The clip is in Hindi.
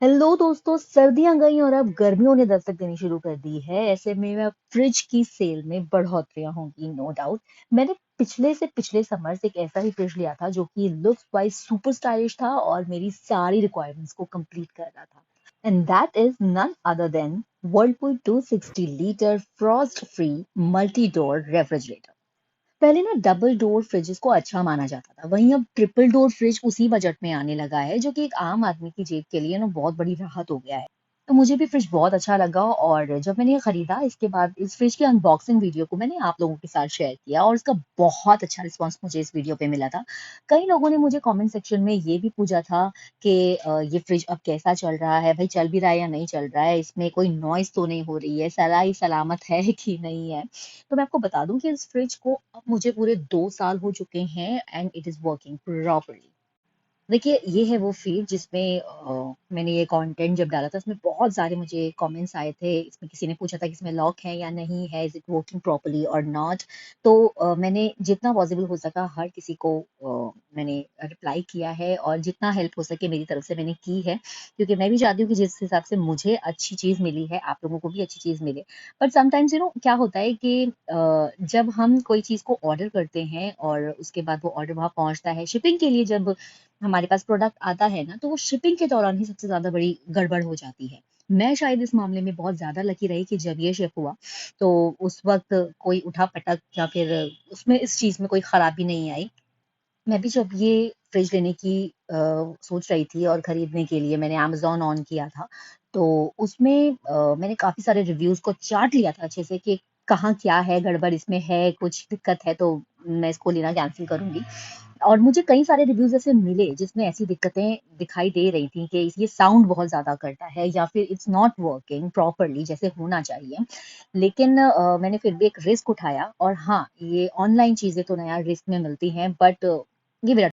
हेलो दोस्तों, सर्दियां गई और अब गर्मियों ने दस्तक देनी शुरू कर दी है। ऐसे में मैं फ्रिज की सेल में बढ़ोतरियां होंगी, नो डाउट। मैंने पिछले से पिछले समर से एक ऐसा ही फ्रिज लिया था जो कि लुक्स वाइज सुपर स्टाइलिश था और मेरी सारी रिक्वायरमेंट्स को कंप्लीट कर रहा था। And that is none other than Whirlpool 260 litre frost free multi door refrigerator. पहले ना डबल डोर फ्रिजेस को अच्छा माना जाता था, वहीं अब ट्रिपल डोर फ्रिज उसी बजट में आने लगा है, जो कि एक आम आदमी की जेब के लिए ना बहुत बड़ी राहत हो गया है। तो मुझे भी फ्रिज बहुत अच्छा लगा और जब मैंने ये खरीदा, इसके बाद इस फ्रिज की अनबॉक्सिंग वीडियो को मैंने आप लोगों के साथ शेयर किया और इसका बहुत अच्छा रिस्पांस मुझे इस वीडियो पे मिला था। कई लोगों ने मुझे कमेंट सेक्शन में ये भी पूछा था कि ये फ्रिज अब कैसा चल रहा है, भाई चल भी रहा है या नहीं चल रहा है, इसमें कोई नॉइस तो नहीं हो रही है, सलाई सलामत है कि नहीं है। तो मैं आपको बता दूं कि इस फ्रिज को अब मुझे पूरे 2 साल हो चुके हैं and it is working properly. देखिए, ये है वो फीड जिसमें मैंने ये कंटेंट जब डाला था, इसमें बहुत सारे मुझे कमेंट्स आए थे। इसमें किसी ने पूछा था कि इसमें लॉक है या नहीं है, इज इट वर्किंग प्रॉपर्ली और नॉट। तो मैंने जितना पॉसिबल हो सका हर किसी को मैंने रिप्लाई किया है और जितना हेल्प हो सके मेरी तरफ से मैंने की है, क्योंकि मैं भी चाहती हूँ कि जिस हिसाब से मुझे अच्छी चीज़ मिली है आप लोगों को भी अच्छी चीज़ मिले। बट समटाइम्स क्या होता है कि जब हम कोई चीज़ को ऑर्डर करते हैं और उसके बाद वो ऑर्डर वहाँ पहुँचता है, शिपिंग के लिए जब हमारे पास प्रोडक्ट आता है ना, तो वो शिपिंग के दौरान ही सबसे ज़्यादा बड़ी गड़बड़ हो जाती है। मैं शायद इस मामले में बहुत ज़्यादा लकी रही कि जब ये शिप हुआ, तो उस वक़्त कोई उठा-पटक या फिर उसमें इस चीज़ में कोई खराबी नहीं आई। मैं भी जब ये फ्रिज लेने की सोच रही थी और खरीदने के लिए मैंने अमेज़न ऑन किया था, तो उसमें मैंने काफ़ी सारे रिव्यूज़ को चाट लिया था अच्छे से कि कहाँ क्या है गड़बड़, इसमें है कुछ दिक्कत है तो मैं इसको लेना कैंसल करूँगी। और मुझे कई सारे रिव्यूज़ ऐसे मिले जिसमें ऐसी दिक्कतें दिखाई दे रही थी कि ये साउंड बहुत ज़्यादा करता है या फिर इट्स नॉट वर्किंग प्रॉपर्ली जैसे होना चाहिए। लेकिन मैंने फिर भी एक रिस्क उठाया और हाँ, ये ऑनलाइन चीज़ें तो ना यार रिस्क में मिलती हैं, बट ये मेरा